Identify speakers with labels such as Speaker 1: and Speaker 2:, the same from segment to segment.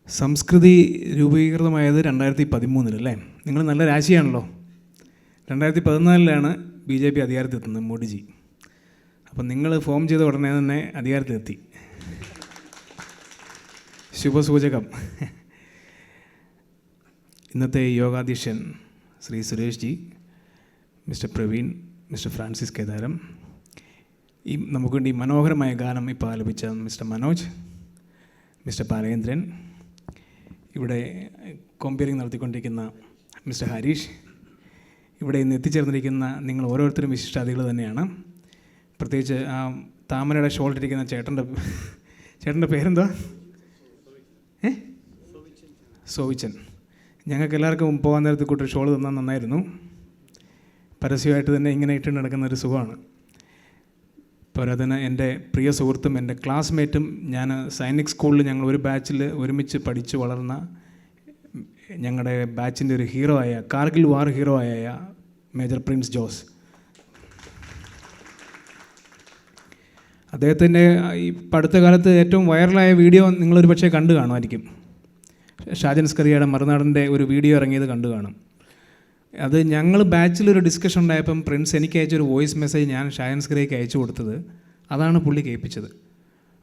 Speaker 1: സംസ്കൃതി രൂപീകൃതമായത് 2013 അല്ലേ? നിങ്ങൾ നല്ല രാശിയാണല്ലോ. 2014 BJP അധികാരത്തിലെത്തുന്നത്, മോഡിജി. അപ്പം നിങ്ങൾ ഫോം ചെയ്ത ഉടനെ തന്നെ അധികാരത്തിലെത്തി. ശുഭസൂചകം. ഇന്നത്തെ യോഗാധ്യക്ഷൻ Shri Suresh ji, mister Praveen, mister Francis Kedaram, നമുക്ക് വേണ്ടി മനോഹരമായ ഗാനം ഇപ്പോൾ ആലപിച്ച മിസ്റ്റർ മനോജ്, മിസ്റ്റർ പാലേന്ദ്രൻ, ഇവിടെ കോമ്പയറിംഗ് നടത്തിക്കൊണ്ടിരിക്കുന്ന മിസ്റ്റർ ഹരീഷ്, ഇവിടെ ഇന്ന് എത്തിച്ചേർന്നിരിക്കുന്ന നിങ്ങൾ ഓരോരുത്തരും വിശിഷ്ടാതികൾ തന്നെയാണ്. പ്രത്യേകിച്ച് ആ താമരയുടെ ഷോളിട്ടിരിക്കുന്ന ചേട്ടൻ്റെ പേരെന്താ? സോവിച്ചൻ. ഞങ്ങൾക്ക് എല്ലാവർക്കും പോകാൻ നേരത്തെ കൂട്ടൊരു ഷോൾ തന്നാൽ നന്നായിരുന്നു. പരസ്യമായിട്ട് തന്നെ ഇങ്ങനെ ഇട്ട് നടക്കുന്ന ഒരു സുഖമാണ്. പോരാത്തതിന് എൻ്റെ പ്രിയ സുഹൃത്തും എൻ്റെ ക്ലാസ്മേറ്റും, ഞാൻ സൈനിക് സ്കൂളിൽ ഞങ്ങൾ ഒരു ബാച്ചിൽ ഒരുമിച്ച് പഠിച്ച് വളർന്ന ഞങ്ങളുടെ ബാച്ചിൻ്റെ ഒരു ഹീറോ ആയ, കാർഗിൽ വാർ ഹീറോ ആയ മേജർ പ്രിൻസ് ജോസ്. അദ്ദേഹത്തിൻ്റെ ഈ അടുത്ത കാലത്ത് ഏറ്റവും വൈറലായ വീഡിയോ നിങ്ങളൊരു പക്ഷേ കണ്ടു കാണുമായിരിക്കും. ഷാജൻ സ്കറിയയുടെ മറുനാടൻ്റെ ഒരു വീഡിയോ ഇറങ്ങിയത് കണ്ടു കാണും. അത് ഞങ്ങൾ ബാച്ചിലൊരു ഡിസ്കഷൻ ഉണ്ടായപ്പം പ്രിൻസ് എനിക്ക് അയച്ചൊരു വോയിസ് മെസ്സേജ് ഞാൻ ഷാജൻ സ്കറിയയ്ക്ക് അയച്ചു കൊടുത്തത്. അതാണ് പുള്ളി കേൾപ്പിച്ചത്.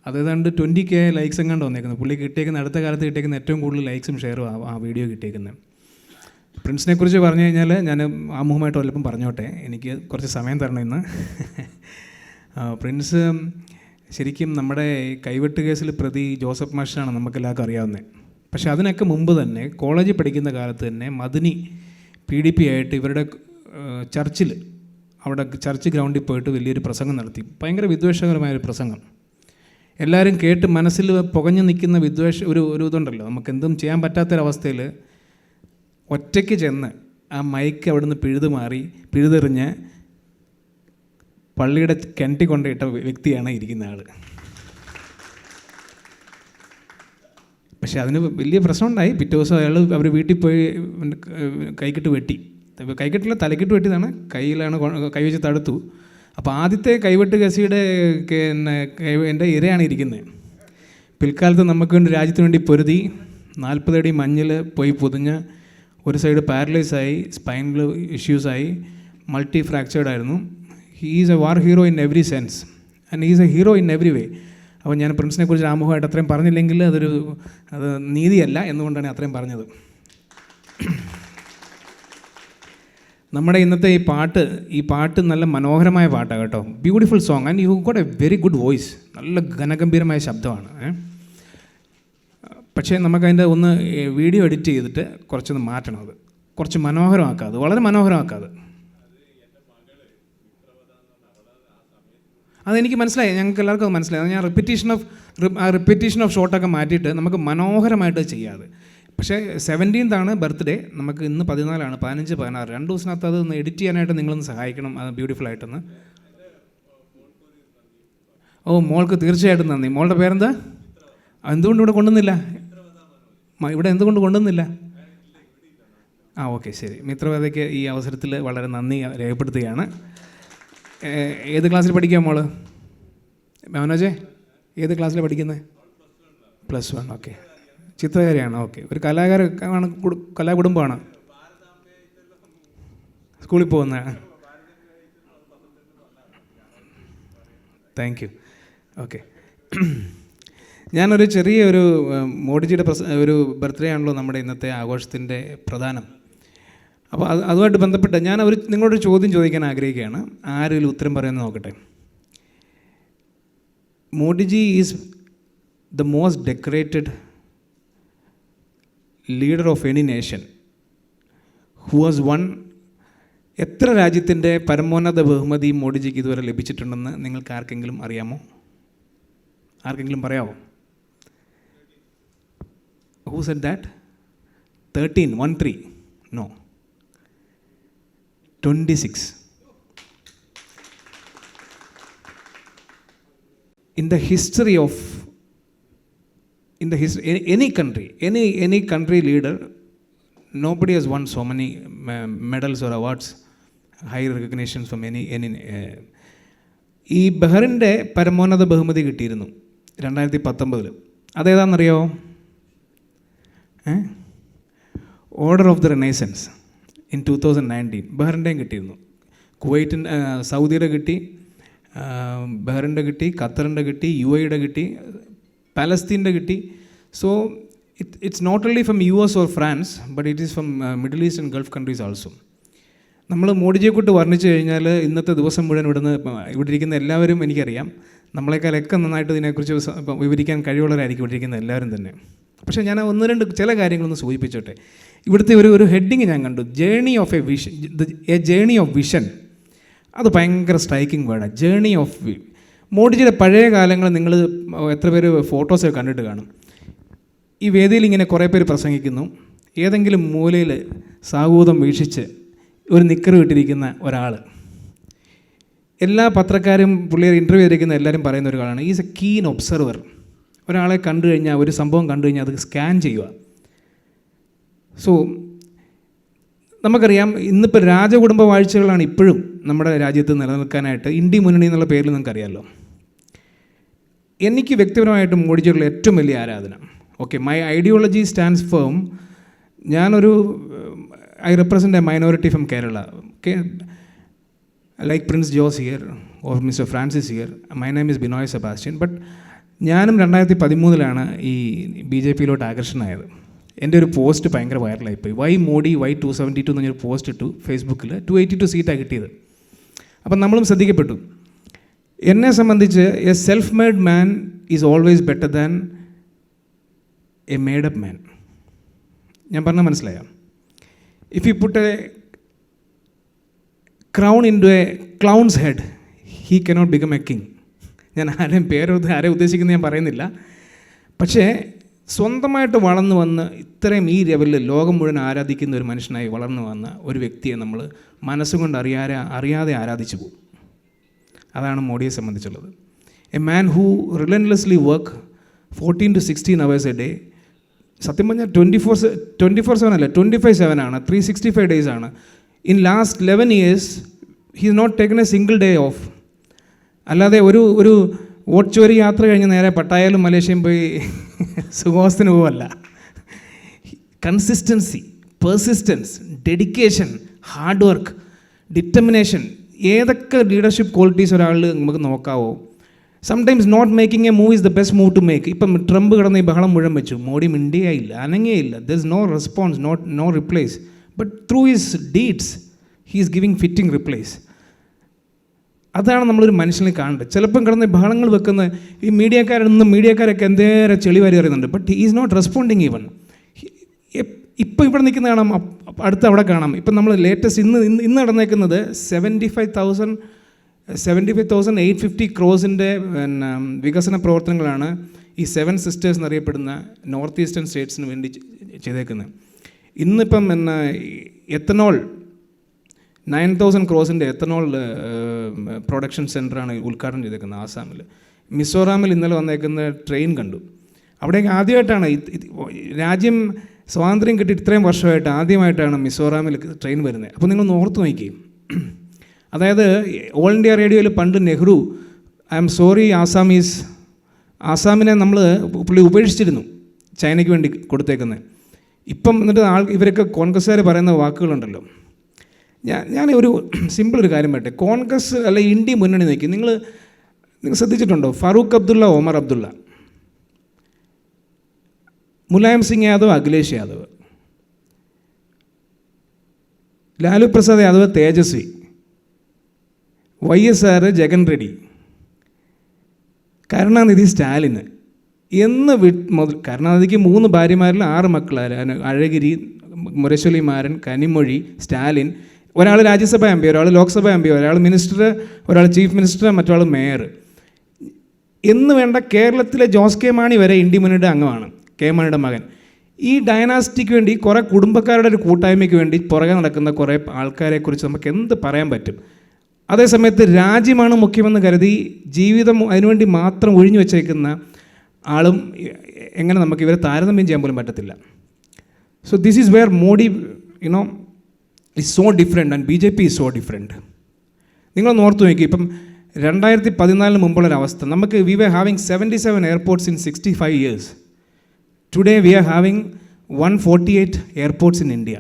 Speaker 1: അതേതാണ്ട് 20K ലൈക്സ് എങ്ങാണ്ട് വന്നേക്കുന്നത്. പുള്ളി കിട്ടിയേക്കുന്ന അടുത്ത കാലത്ത് കിട്ടിയേക്കുന്ന ഏറ്റവും കൂടുതൽ ലൈക്സും ഷെയറും ആ വീഡിയോ കിട്ടിയേക്കുന്നത്. പ്രിൻസിനെ കുറിച്ച് പറഞ്ഞു കഴിഞ്ഞാൽ ഞാൻ ആമുഖമായിട്ട് വല്ലപ്പം പറഞ്ഞോട്ടെ, എനിക്ക് കുറച്ച് സമയം തരണം ഇന്ന്. പ്രിൻസ് ശരിക്കും നമ്മുടെ കൈവെട്ട് കേസിൽ പ്രതി ജോസഫ് മാഷാണ് നമുക്കെല്ലാവർക്കും അറിയാവുന്നത്. പക്ഷേ അതിനൊക്കെ മുമ്പ് തന്നെ കോളേജിൽ പഠിക്കുന്ന കാലത്ത് തന്നെ മദനി PDP ആയിട്ട് ഇവരുടെ ചർച്ചിൽ, അവിടെ ചർച്ച് ഗ്രൗണ്ടിൽ പോയിട്ട് വലിയൊരു പ്രസംഗം നടത്തി. ഭയങ്കര വിദ്വേഷകരമായൊരു പ്രസംഗം. എല്ലാവരും കേട്ട് മനസ്സിൽ പുകഞ്ഞു നിൽക്കുന്ന ഒരു ഇതുണ്ടല്ലോ, നമുക്ക് എന്തും ചെയ്യാൻ പറ്റാത്തൊരവസ്ഥയിൽ ഒറ്റയ്ക്ക് ചെന്ന് ആ മൈക്ക് അവിടുന്ന് പിഴുതെറിഞ്ഞ് പള്ളിയുടെ കിണറ്റി കൊണ്ടിട്ട വ്യക്തിയാണ് ഇരിക്കുന്ന ആൾ. പക്ഷേ അതിന് വലിയ പ്രശ്നമുണ്ടായി. പിറ്റേ ദിവസം അവർ വീട്ടിൽ പോയി കൈക്കിട്ട് വെട്ടി. കൈക്കെട്ടില്ല, തലക്കിട്ട് വെട്ടിയതാണ്. കൈ വെച്ച് തടുത്തു. അപ്പോൾ ആദ്യത്തെ കൈവെട്ട് കേസിയുടെ എൻ്റെ ഇരയാണ് ഇരിക്കുന്നത്. പിൽക്കാലത്ത് നമുക്ക് വേണ്ടി രാജ്യത്തിന് വേണ്ടി പൊരുതി 40 അടി മഞ്ഞിൽ പോയി പൊതിഞ്ഞ് ഒരു സൈഡ് പാരലൈസായി, സ്പൈനൽ ഇഷ്യൂസായി, മൾട്ടി ഫ്രാക്ചേർഡായിരുന്നു. He is a war hero in every sense and he is a hero in every way. അപ്പോൾ ഞാൻ പ്രിൻസിനെ കുറിച്ച് ആമുഖമായിട്ട് അത്രയും പറഞ്ഞില്ലെങ്കിൽ അത് നീതിയല്ല എന്നുകൊണ്ടാണ് അത്രയും പറഞ്ഞത്. നമ്മുടെ ഇന്നത്തെ ഈ പാട്ട് നല്ല മനോഹരമായ പാട്ടാണ് കേട്ടോ. Beautiful song and you got A very good voice. നല്ല ഘനഗംഭീരമായ ശബ്ദമാണ്. പക്ഷേ നമുക്കതിൻ്റെ ഒന്ന് വീഡിയോ എഡിറ്റ് ചെയ്തിട്ട് കുറച്ചൊന്ന് മാറ്റണം. അത് കുറച്ച് മനോഹരമാക്കാം, അത് വളരെ മനോഹരമാക്കാം. അതെനിക്ക് മനസ്സിലായി, ഞങ്ങൾക്ക് എല്ലാവർക്കും അത് മനസ്സിലായി. ഞാൻ റിപ്പീറ്റേഷൻ ഓഫ് ഷോട്ടൊക്കെ മാറ്റിയിട്ട് നമുക്ക് മനോഹരമായിട്ട് ചെയ്യാതെ. പക്ഷേ 17th ബർത്ത്ഡേ, നമുക്ക് ഇന്ന് 14, 15, 16 2 ദിവസത്തിനകത്ത് അത് ഒന്ന് എഡിറ്റ് ചെയ്യാനായിട്ട് നിങ്ങളൊന്ന് സഹായിക്കണം. അത് ബ്യൂട്ടിഫുള്ളായിട്ടൊന്ന്. മോൾക്ക് തീർച്ചയായിട്ടും നന്ദി. മോളുടെ പേരെന്താ? എന്തുകൊണ്ട് ഇവിടെ കൊണ്ടുവന്നില്ല? ഇവിടെ എന്തുകൊണ്ട് കൊണ്ടുവന്നില്ല? ഓക്കെ, ശരി. മിത്രവതയ്ക്ക് ഈ അവസരത്തിൽ വളരെ നന്ദി രേഖപ്പെടുത്തുകയാണ്. ഏത് ക്ലാസ്സിൽ പഠിക്കുക മോള്? മനോജേ, ഏത് ക്ലാസ്സിലാണ് പഠിക്കുന്നത്? +1. ഓക്കെ. ചിത്രകാരിയാണ്. ഓക്കെ. ഒരു കലാകാരാണ്, കലാകുടുംബമാണ്. സ്കൂളിൽ പോകുന്ന. Thank you. ഓക്കെ. ഞാനൊരു ചെറിയൊരു മോഡിജിയുടെ ഒരു ബർത്ത്ഡേ ആണല്ലോ നമ്മുടെ ഇന്നത്തെ ആഘോഷത്തിൻ്റെ പ്രധാനം. അപ്പോൾ അതുമായിട്ട് ബന്ധപ്പെട്ട് ഞാൻ നിങ്ങളോടൊരു ചോദ്യം ചോദിക്കാൻ ആഗ്രഹിക്കുകയാണ്. ആരെങ്കിലും ഉത്തരം പറയുന്നത് നോക്കട്ടെ. Modiji is the most decorated leader of any nation who was one. എത്ര രാജ്യത്തിൻ്റെ പരമോന്നത ബഹുമതി മോഡിജിക്ക് ഇതുവരെ ലഭിച്ചിട്ടുണ്ടെന്ന് നിങ്ങൾക്ക് ആർക്കെങ്കിലും അറിയാമോ? ആർക്കെങ്കിലും പറയാമോ? Who said that? 13, 13? No, 26. In the history of any country leader, nobody has won so many medals or awards, high recognitions from any ഈ ബഹറിൻ്റെ പരമോന്നത ബഹുമതി കിട്ടിയിരുന്നു 2019. അതേതാണെന്നറിയാമോ? Order of the renaissance in 2019 ബഹ്റിൻ്റെയും കിട്ടിയിരുന്നു. കുവൈറ്റിൻ്റെ, സൗദിയുടെ കിട്ടി, ബഹ്റിൻ്റെ കിട്ടി, ഖത്തറിൻ്റെ കിട്ടി, UAE കിട്ടി, പാലസ്തീൻ്റെ കിട്ടി. So it's not only from US or France, but it is from Middle East and Gulf countries also. നമ്മൾ മോഡിജിയെക്കുറിച്ച് വർണ്ണിച്ചു കഴിഞ്ഞാൽ ഇന്നത്തെ ദിവസം മുഴുവൻ ഇവിടെ ഇരിക്കുന്ന എല്ലാവരും എനിക്കറിയാം, നമ്മളെക്കാളൊക്കെ നന്നായിട്ട് ഇതിനെക്കുറിച്ച് വിവരിക്കാൻ കഴിവുള്ളവരായിരിക്കും ഇവിടെ ഇരിക്കുന്ന എല്ലാവരും തന്നെ. പക്ഷേ ഞാൻ ഒന്ന് രണ്ട് ചില കാര്യങ്ങളൊന്ന് സൂചിപ്പിച്ചോട്ടെ. ഇവിടുത്തെ ഒരു ഹെഡിങ് ഞാൻ കണ്ടു, journey of A vision, A journey of vision. അത് ഭയങ്കര സ്ട്രൈക്കിംഗ് വേർഡാണ്, ജേർണി ഓഫ്. മോഡിജിയുടെ പഴയ കാലങ്ങൾ നിങ്ങൾ എത്ര പേര് ഫോട്ടോസൊക്കെ കണ്ടിട്ട് കാണും. ഈ വേദിയിൽ ഇങ്ങനെ കുറേ പേര് പ്രസംഗിക്കുന്നു, ഏതെങ്കിലും മൂലയിൽ സാഹൂതം വീക്ഷിച്ച് ഒരു നിക്കർ ഇട്ടിരിക്കുന്ന ഒരാൾ. എല്ലാ പത്രക്കാരും പുള്ളിയെ ഇൻ്റർവ്യൂ ചെയ്തിരിക്കുന്ന എല്ലാവരും പറയുന്ന ഒരു ആളാണ്, ഈസ് എ കീൻ ഒബ്സർവർ. ഒരാളെ കണ്ടു കഴിഞ്ഞാൽ, ഒരു സംഭവം കണ്ടു കഴിഞ്ഞാൽ അത് സ്കാൻ ചെയ്യുക. സോ നമുക്കറിയാം, ഇന്നിപ്പോൾ രാജകുടുംബ വാഴ്ചകളാണ് ഇപ്പോഴും നമ്മുടെ രാജ്യത്ത് നിലനിൽക്കാനായിട്ട് ഇന്ത്യ മുന്നണി എന്നുള്ള പേരിൽ നിങ്ങൾക്കറിയാമല്ലോ. എനിക്ക് വ്യക്തിപരമായിട്ട് മോഡിജിയുള്ള ഏറ്റവും വലിയ ആരാധന, okay, my ideology stands firm. I represent a minority from Kerala. Okay? Like Prince Jose here or Mr. Francis here. My name is Binoy Sebastian. But ഞാനും 2013 ഈ BJP-യിലോട്ട് ആകർഷണമായത്. എൻ്റെ ഒരു പോസ്റ്റ് ഭയങ്കര വൈറലായിപ്പോയി. വൈ മോഡി വൈ 272 എന്ന് പറഞ്ഞൊരു പോസ്റ്റ് ഇട്ടു ഫേസ്ബുക്കിൽ. 282 സീറ്റാണ് കിട്ടിയത്. അപ്പം നമ്മളും ശ്രദ്ധിക്കപ്പെട്ടു. എന്നെ സംബന്ധിച്ച് a self made man is always better than a made up man. ഞാൻ പറഞ്ഞാൽ മനസ്സിലായോ? If you put a crown into a clown's head, he cannot become a king. ഞാൻ ആരെ ഉദ്ദേശിക്കുന്നത് ഞാൻ പറയുന്നില്ല. പക്ഷേ സ്വന്തമായിട്ട് വളർന്നു വന്ന് ഇത്രയും ഈ ലെവലിൽ ലോകം മുഴുവൻ ആരാധിക്കുന്ന ഒരു മനുഷ്യനായി വളർന്നു വന്ന ഒരു വ്യക്തിയെ നമ്മൾ മനസ്സുകൊണ്ട് അറിയാതെ ആരാധിച്ചു പോകും. അതാണ് മോഡിയെ സംബന്ധിച്ചുള്ളത്. A man who relentlessly work 14 to 16 hours a day. സത്യം പറഞ്ഞാൽ 24/7 അല്ല, 25/7 ആണ്, 365 days ആണ്. In last 11 years he is not taken a single day off. അല്ലാതെ ഒരു ഓട്ട്ചോരി യാത്ര കഴിഞ്ഞ് നേരെ പട്ടായാലും മലേഷ്യയും പോയി സുഖവാസത്തിന് പോവല്ല. Consistency, persistence, dedication, hard work, determination, ഏതൊക്കെ ലീഡർഷിപ്പ് ക്വാളിറ്റീസ് ഒരാളിൽ നമുക്ക് നോക്കാവോ. Sometimes not making a move is the best move to make. ഇപ്പം ട്രംപ് കിടന്ന് ഈ ബഹളം മുഴുവൻ വെച്ചു, മോഡി മിണ്ടിയേയില്ല, അനങ്ങേയില്ല. There is no response, no replies. But through his deeds he is giving fitting replies. അതാണ് നമ്മളൊരു മനുഷ്യനെ കാണേണ്ടത്. ചിലപ്പം കിടന്ന് ബഹളങ്ങൾ വെക്കുന്ന ഈ മീഡിയക്കാരൊക്കെ എന്തേരെ ചെളി വാരി അറിയുന്നുണ്ട്. But he is not responding even. ഇപ്പം ഇവിടെ നിൽക്കുന്ന കാണാം, അടുത്ത് അവിടെ കാണാം. ഇപ്പം നമ്മൾ ലേറ്റസ്റ്റ് ഇന്ന് നടന്നേക്കുന്നത് 75,850 crores-ൻ്റെ വികസന പ്രവർത്തനങ്ങളാണ് ഈ 7 sisters എന്നറിയപ്പെടുന്ന നോർത്ത് ഈസ്റ്റേൺ സ്റ്റേറ്റ്സിന് വേണ്ടി ചെയ്തേക്കുന്നത്. ഇന്നിപ്പം എത്തനോൾ 9,000 crores-ൻ്റെ എത്തനോൾ പ്രൊഡക്ഷൻ സെൻ്ററാണ് ഉദ്ഘാടനം ചെയ്തേക്കുന്നത് ആസാമിൽ. മിസോറാമിൽ ഇന്നലെ വന്നേക്കുന്ന ട്രെയിൻ കണ്ടു. അവിടേക്ക് ആദ്യമായിട്ടാണ് രാജ്യം സ്വാതന്ത്ര്യം കിട്ടി ഇത്രയും വർഷമായിട്ട് ആദ്യമായിട്ടാണ് മിസോറാമിൽ ട്രെയിൻ വരുന്നത്. അപ്പോൾ നിങ്ങൾ ഓർത്ത് നോക്കിയും, അതായത് ഓൾ ഇന്ത്യ റേഡിയോയിൽ പണ്ട് നെഹ്റു ഐ എം സോറി ആസാമിനെ പുള്ളി ഉപേക്ഷിച്ചിരുന്നു, ചൈനയ്ക്ക് വേണ്ടി കൊടുത്തേക്കുന്നത്. ഇപ്പം എന്നിട്ട് ഇവരൊക്കെ കോൺഗ്രസ്സുകാർ പറയുന്ന വാക്കുകളുണ്ടല്ലോ. ഞാൻ ഒരു സിമ്പിൾ ഒരു കാര്യം പറയട്ടെ. കോൺഗ്രസ് അല്ല ഇന്ത്യ മുന്നണി നോക്കി നിങ്ങൾ ശ്രദ്ധിച്ചിട്ടുണ്ടോ? ഫറൂഖ് അബ്ദുള്ള, ഒമർ അബ്ദുള്ള, മുലായം സിംഗ് യാദവ്, അഖിലേഷ് യാദവ്, ലാലു പ്രസാദ് യാദവ്, തേജസ്വി, YSR ജഗൻ റെഡ്ഡി, കരുണാനിധി സ്റ്റാലിന് എന്ന് മുതൽ. കരുണാനിധിക്ക് 3 ഭാര്യമാരിൽ 6 മക്കളാണ്. അഴഗിരി, മുരശൊലിമാരൻ, കനിമൊഴി, സ്റ്റാലിൻ. ഒരാൾ രാജ്യസഭ MP, ഒരാൾ ലോക്സഭ MP, ഒരാൾ മിനിസ്റ്റർ, ഒരാൾ ചീഫ് മിനിസ്റ്റർ, മറ്റൊരാൾ മേയർ എന്ന് വേണ്ട. കേരളത്തിലെ ജോസ് കെ മാണി വരെ ഇന്ത്യ മുന്നണിയുടെ അംഗമാണ്, കെ മാണിയുടെ മകൻ. ഈ ഡയനാസ്റ്റിക്ക് വേണ്ടി കുറേ കുടുംബക്കാരുടെ ഒരു കൂട്ടായ്മയ്ക്ക് വേണ്ടി പുറകെ നടക്കുന്ന കുറേ ആൾക്കാരെക്കുറിച്ച് നമുക്ക് എന്ത് പറയാൻ പറ്റും? അതേസമയത്ത് രാജ്യമാണ് മുഖ്യമെന്ന് കരുതി ജീവിതം അതിനുവേണ്ടി മാത്രം ഒഴിഞ്ഞു വെച്ചേക്കുന്ന ആളും എങ്ങനെ നമുക്ക് ഇവരെ താരതമ്യം ചെയ്യാൻ പോലും പറ്റത്തില്ല. So this is where Modi is so different and BJP is so different. നിങ്ങളൊന്ന് ഓർത്ത് നോക്കി. ഇപ്പം 2014 മുമ്പുള്ളൊരവസ്ഥ, നമുക്ക് we were having 77 airports in 65 years. Today we are having 148 airports in India.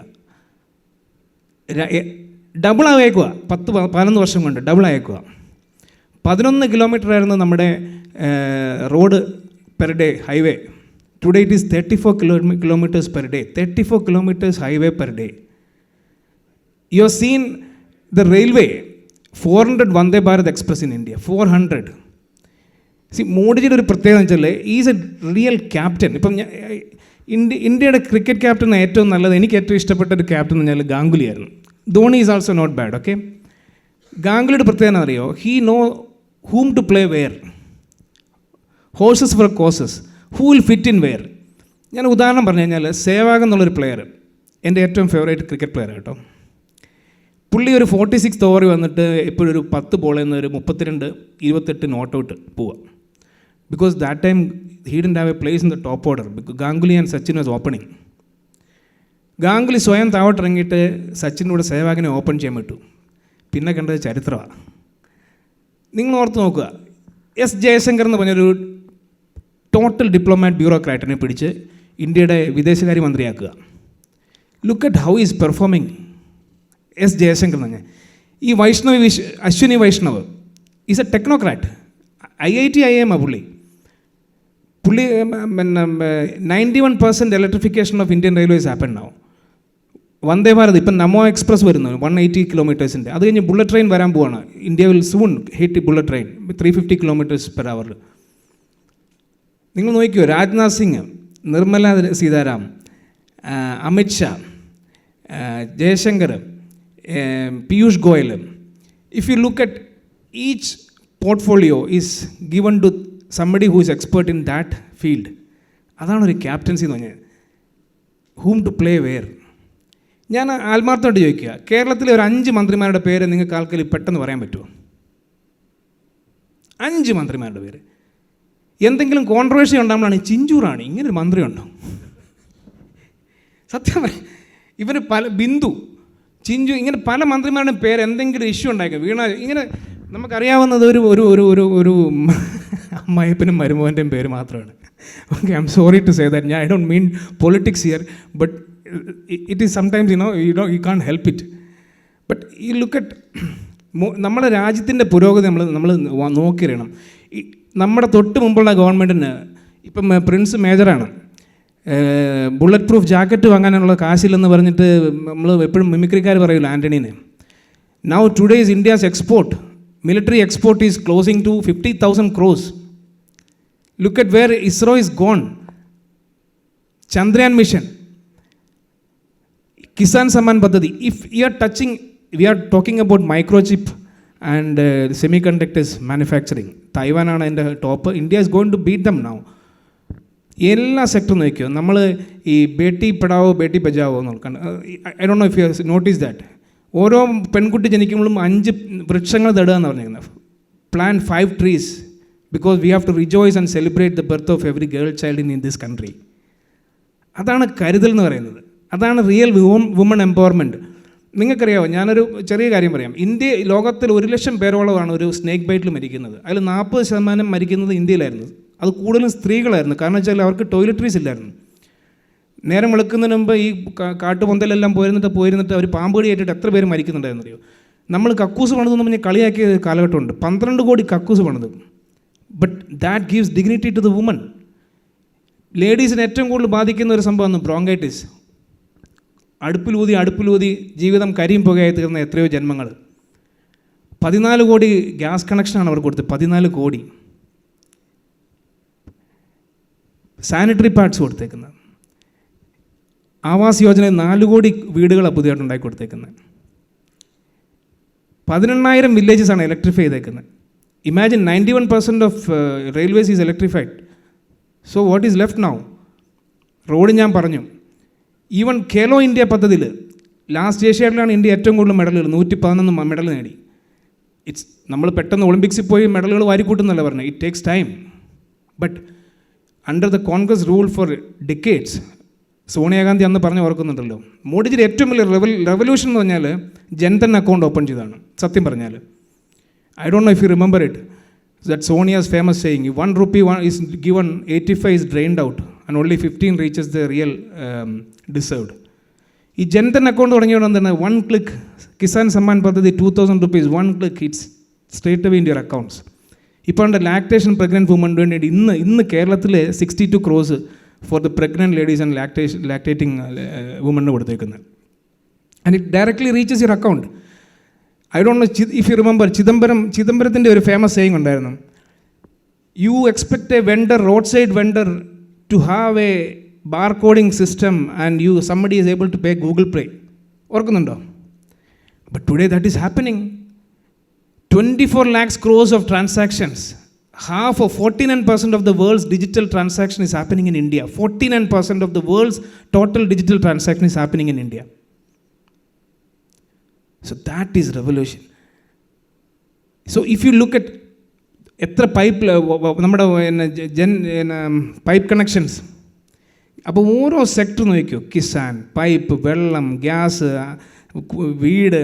Speaker 1: Double ആയേക്കുക, 10-11 വർഷം കൊണ്ട് ഡബിൾ ആയേക്കുക. 11 കിലോമീറ്റർ ആയിരുന്നു നമ്മുടെ road per day highway. Today it is 34 kilometres per day. 34 kilometres highway per day. You have scene the railway 400 Vande Bharat express in India. 400. മോഡിജിയുടെ ഒരു പ്രത്യേകത എന്ന് വെച്ചാൽ ഈസ് എ റിയൽ ക്യാപ്റ്റൻ. ഇപ്പം ഇന്ത്യയുടെ ക്രിക്കറ്റ് ക്യാപ്റ്റൻ ഏറ്റവും നല്ലത്, എനിക്ക് ഏറ്റവും ഇഷ്ടപ്പെട്ട ഒരു ക്യാപ്റ്റൻ എന്ന് പറഞ്ഞാൽ ഗാംഗുലിയായിരുന്നു. Dhoni is also not bad. Okay, ഗാംഗുലിയുടെ പ്രത്യേകത അറിയോ? He know whom to play where. Horses for courses. Who will fit in where. ഞാൻ ഉദാഹരണം പറഞ്ഞു കഴിഞ്ഞാൽ സേവാഗ് എന്നുള്ളൊരു പ്ലെയർ എൻ്റെ ഏറ്റവും ഫേവറേറ്റ് ക്രിക്കറ്റ് പ്ലെയർ കേട്ടോ. പുള്ളി ഒരു 46th ഓവറിൽ വന്നിട്ട് എപ്പോഴും ഒരു 10 ബോളിൽ നിന്ന് ഒരു 32-28 നോട്ട് ഔട്ട് പോവുക. Because that time he didn't have A place in the top order. Ganguly and Sachin was opening. Ganguly സ്വയം താവട്ടിറങ്ങിയിട്ട് സച്ചിൻ്റെ കൂടെ സേവാഗിനെ ഓപ്പൺ ചെയ്യാൻ വിട്ടു. പിന്നെ കണ്ടത് ചരിത്രമാണ്. നിങ്ങൾ ഓർത്ത് നോക്കുക, എസ് ജയശങ്കർ എന്ന് പറഞ്ഞൊരു ടോട്ടൽ ഡിപ്ലോമാറ്റ് ബ്യൂറോക്രാറ്റിനെ പിടിച്ച് ഇന്ത്യയുടെ വിദേശകാര്യ മന്ത്രിയാക്കുക. Look at how is performing S Jaishankar എന്ന് പറഞ്ഞാൽ. ഈ Ashwini Vaishnav is a technocrat. IIT IIM പുള്ളി. പിന്നെ 91% electrification of Indian Railways happen now. Vande Bharat ഇപ്പം നമോ എക്സ്പ്രസ് വരുന്നു 180 കിലോമീറ്റേഴ്സിൻ്റെ. അത് കഴിഞ്ഞ് ബുള്ളറ്റ് ട്രെയിൻ വരാൻ പോവാണ്. India will soon hit bullet train 350 km/h. നിങ്ങൾ നോക്കിയോ, Rajnath Singh, Nirmala Sitaram, Amit Shah, Jaishankar, Piyush Goyal. If you look at each portfolio is given to somebody who is expert in that field. അതാണ് ഒരു ക്യാപ്റ്റൻസി എന്ന് പറഞ്ഞാൽ. Whom to play where. ഞാൻ ആത്മാർത്ഥമായിട്ട് ചോദിക്കുക, കേരളത്തിലെ ഒരു 5 മന്ത്രിമാരുടെ പേര് നിങ്ങൾക്ക് ആൾക്കാർ പെട്ടെന്ന് പറയാൻ പറ്റുമോ? 5 മന്ത്രിമാരുടെ പേര്. എന്തെങ്കിലും കോൺട്രവേഴ്സി ഉണ്ടാകുമ്പോഴാണ് ചിഞ്ചൂറാണ് ഇങ്ങനൊരു മന്ത്രി ഉണ്ടോ? സത്യം ഇവർ ബിന്ദു, ചിഞ്ചു, ഇങ്ങനെ പല മന്ത്രിമാരുടെയും പേര് എന്തെങ്കിലും ഇഷ്യൂ ഉണ്ടായിരിക്കും. വീണ ഇങ്ങനെ നമുക്കറിയാവുന്നത് ഒരു ഒരു ഒരു ഒരു ഒരു അമ്മായിപ്പനും മരുമോൻ്റെയും പേര് മാത്രമാണ്. Okay, I'm sorry to say that. I don't mean politics here, but it is sometimes you can't help it. But you look at നമ്മുടെ രാജ്യത്തിൻ്റെ പുരോഗതി നമ്മൾ നോക്കിയറിയണം. നമ്മുടെ തൊട്ട് മുമ്പുള്ള ഗവൺമെൻറ്റിന് ഇപ്പം പ്രിൻസ് മേജറാണ്, ബുള്ളറ്റ് പ്രൂഫ് ജാക്കറ്റ് വാങ്ങാനുള്ള കാശില്ലെന്ന് പറഞ്ഞിട്ട് നമ്മൾ എപ്പോഴും മിമിക്രിക്കാർ പറയില്ല ആൻ്റണീനെ. Now today's India's export, military export is closing to 50,000 crores. Look at where ISRO is gone. Chandrayaan mission, Kisan Samman പദ്ധതി. If we are talking about microchip and semiconductors manufacturing. തായ്വാനാണ് അതിൻ്റെ top. India is going to beat them now. എല്ലാ സെക്ടറും നോക്കിയോ. നമ്മൾ ഈ ബേട്ടി പഠാവോ ബേട്ടി ബച്ചാവോ നോക്കണം. I don't know if you notice that. ഓരോ പെൺകുട്ടി ജനിക്കുമ്പോഴും 5 വൃക്ഷങ്ങൾ നടുക എന്ന് പറഞ്ഞിരിക്കുന്നത്. Plant 5 trees because we have to rejoice and celebrate the birth of every girl child in this country. അതാണ് കരുതൽ എന്ന് പറയുന്നത്. അതാണ് റിയൽ വുമൺ എംപവർമെൻറ്റ്. നിങ്ങൾക്കറിയാമോ, ഞാനൊരു ചെറിയ കാര്യം പറയാം. ലോകത്തിൽ 1 ലക്ഷം പേരോളമാണ് ഒരു സ്നേക്ക് ബൈറ്റിൽ മരിക്കുന്നത്. അതിൽ 40% മരിക്കുന്നത് ഇന്ത്യയിലായിരുന്നു. അത് കൂടുതലും സ്ത്രീകളായിരുന്നു. കാരണം വെച്ചാൽ അവർക്ക് ടോയ്ലറ്ററീസ് ഇല്ലായിരുന്നു. നേരം വെളുക്കുന്നതിന് മുമ്പ് ഈ കാട്ടുപൊന്തലെല്ലാം പോയിരുന്നിട്ട് അവർ പാമ്പ് കടിയേറ്റിട്ട് എത്ര പേര് മരിക്കുന്നുണ്ടായിരുന്നു അറിയോ? നമ്മൾ കക്കൂസ് പണിതെന്ന് പറഞ്ഞാൽ കളിയാക്കിയ കാലഘട്ടമുണ്ട്. 12 കോടി കക്കൂസ് പണിത്. But that gives dignity to the woman. ലേഡീസിനെ ഏറ്റവും കൂടുതൽ ബാധിക്കുന്ന ഒരു സംഭവമാണ് ബ്രോങ്കൈറ്റിസ്. അടുപ്പിലൂതി ജീവിതം കരിയും പുകയായി തീർന്ന എത്രയോ ജന്മങ്ങൾ. 14 കോടി ഗ്യാസ് കണക്ഷനാണ് അവർ കൊടുത്തത്. 14 കോടി സാനിറ്ററി പാഡ്സ് കൊടുത്തേക്കുന്നത്. ആവാസ് യോജന 4 കോടി വീടുകളാണ് പുതിയതായിട്ട് ഉണ്ടാക്കി കൊടുത്തേക്കുന്നത്. 18,000 വില്ലേജസാണ് ഇലക്ട്രിഫൈ ചെയ്തേക്കുന്നത്. Imagine 91% of railways is electrified. So what is left now? Road ഞാൻ പറഞ്ഞു. ഈവൻ ഖേലോ ഇന്ത്യ പദ്ധതിയിൽ ലാസ്റ്റ് ഏഷ്യാഡിലാണ് ഇന്ത്യ ഏറ്റവും കൂടുതൽ മെഡലുകൾ, 111 മെഡൽ നേടി. നമ്മൾ പെട്ടെന്ന് ഒളിമ്പിക്സിൽ പോയി മെഡലുകൾ വാരിക്കൂട്ടുന്നല്ല പറഞ്ഞത്. It takes time. But under the Congress rule for decades, Sonia Gandhi അന്ന് പറഞ്ഞ് ഓർക്കുന്നുണ്ടല്ലോ, മോഡിജിയുടെ ഏറ്റവും വലിയ റെവല്യൂഷൻ എന്ന് പറഞ്ഞാൽ ജൻധൻ അക്കൗണ്ട് ഓപ്പൺ ചെയ്തതാണ്. സത്യം പറഞ്ഞാൽ I don't know if you remember it, that Sonia's famous saying, 1 rupee is given, 85 is drained out. and only 15 reaches the real deserved. ഈ ജൻധൻ അക്കൗണ്ട് തുടങ്ങിയോണ്ട് എന്താണ്, 1 click കിസാൻ സമ്മാൻ പദ്ധതി 2000 rupees, 1 click it's straight away in your accounts. ഇപ്പോൾ ഉണ്ട് lactation pregnant വുമന് വേണ്ടി ഇന്ന് കേരളത്തിൽ 62 crores for the pregnant ladies and lactating വുമണിന് കൊടുത്തേക്കുന്നത്. And it directly reaches your account. I don't know if you remember, ചിദംബരത്തിൻ്റെ ഒരു ഫേമസ് സേയിങ് ഉണ്ടായിരുന്നു, you expect a vendor, road side vendor to have a bar coding system and somebody is able to pay Google Pay. ഓർക്കുന്നുണ്ടോ? But today that is happening. 24 lakhs crores of transactions. Half of 49% of the world's digital transaction is happening in India. 49% of the world's total digital transaction is happening in India. So that is revolution. So if you look at എത്ര pipe നമ്മുടെ pipe connections, അപ്പോൾ ഓരോ sector നോക്കിയോ, Kisan, pipe, വെള്ളം, gas, വീട്.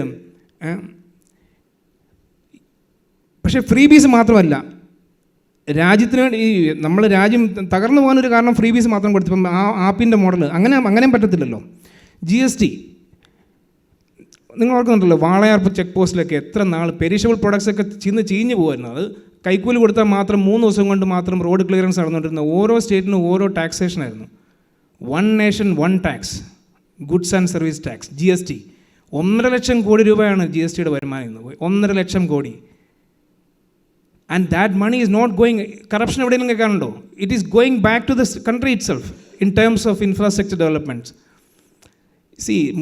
Speaker 1: പക്ഷേ free ബീസ് മാത്രമല്ല, രാജ്യത്തിന് വേണ്ടി ഈ നമ്മൾ രാജ്യം തകർന്നു പോകാനൊരു കാരണം ഫ്രീ ബീസ് മാത്രം കൊടുത്തപ്പം ആ ആപ്പിൻ്റെ മോഡൽ അങ്ങനെയും പറ്റത്തില്ലല്ലോ. GST നിങ്ങൾ ഓർക്കുന്നുണ്ടല്ലോ, വാളയാർ ചെക്ക് പോസ്റ്റിലൊക്കെ എത്ര നാൾ പെരിഷബിൾ പ്രൊഡക്ട്സ് ഒക്കെ ചീഞ്ഞു പോകുമായിരുന്നു. അത് കൈക്കൂലി കൊടുത്താൽ മാത്രം 3 ദിവസം കൊണ്ട് മാത്രം റോഡ് ക്ലിയറൻസ് നടന്നുകൊണ്ടിരുന്ന ഓരോ സ്റ്റേറ്റിനും ഓരോ ടാക്സേഷൻ ആയിരുന്നു. 1 nation 1 tax, goods and service tax, GST. 1.5 ലക്ഷം കോടി രൂപയാണ് GSTയുടെ വരുമാനം ഇന്ന്. 1.5 ലക്ഷം കോടി. And that money is not going, corruption എവിടെയെങ്കിലും കേൾക്കാനുണ്ടോ? It is going back to the country itself in terms of infrastructure developments.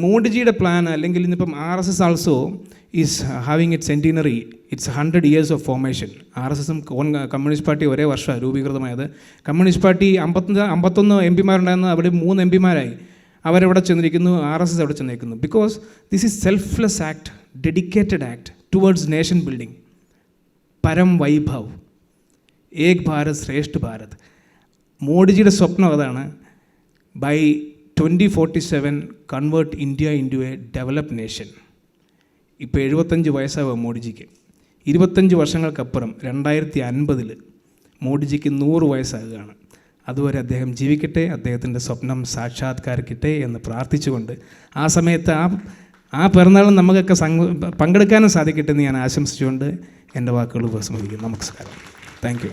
Speaker 1: മോഡിജിയുടെ പ്ലാൻ, അല്ലെങ്കിൽ ഇന്നിപ്പം RSS also is having it centenary, it's 100 years of formation. RSSും communist party ഒരേ വർഷമാണ് രൂപീകൃതമായത്. Communist party 51 MP അവിടെ 3 MP അവരെവിടെ ചെന്നിരിക്കുന്നു, RSS അവിടെ ചെന്നിരിക്കുന്നു. Because this is selfless act, dedicated act towards nation building. പരം വൈഭവ്, ഏക് ഭാരത് ശ്രേഷ്ഠ ഭാരത്. മോഡിജിയുടെ സ്വപ്നം അതാണ്. By 2047 convert India into a developed nation. ഇപ്പോൾ 75 വയസ്സാകും മോഡിജിക്ക്. 25 വർഷങ്ങൾക്കപ്പുറം 2050 മോഡിജിക്ക് 100 വയസ്സാകുകയാണ്. അതുവരെ അദ്ദേഹം ജീവിക്കട്ടെ, അദ്ദേഹത്തിൻ്റെ സ്വപ്നം സാക്ഷാത്കരിക്കട്ടെ എന്ന് പ്രാർത്ഥിച്ചുകൊണ്ട് ആ സമയത്ത് ആ പിറന്നാളും നമുക്കൊക്കെ പങ്കെടുക്കാനും സാധിക്കട്ടെ എന്ന് ഞാൻ ആശംസിച്ചുകൊണ്ട് എൻ്റെ വാക്കുകൾ ഉപസംഹരിക്കുന്നു. നമസ്കാരം. Thank you.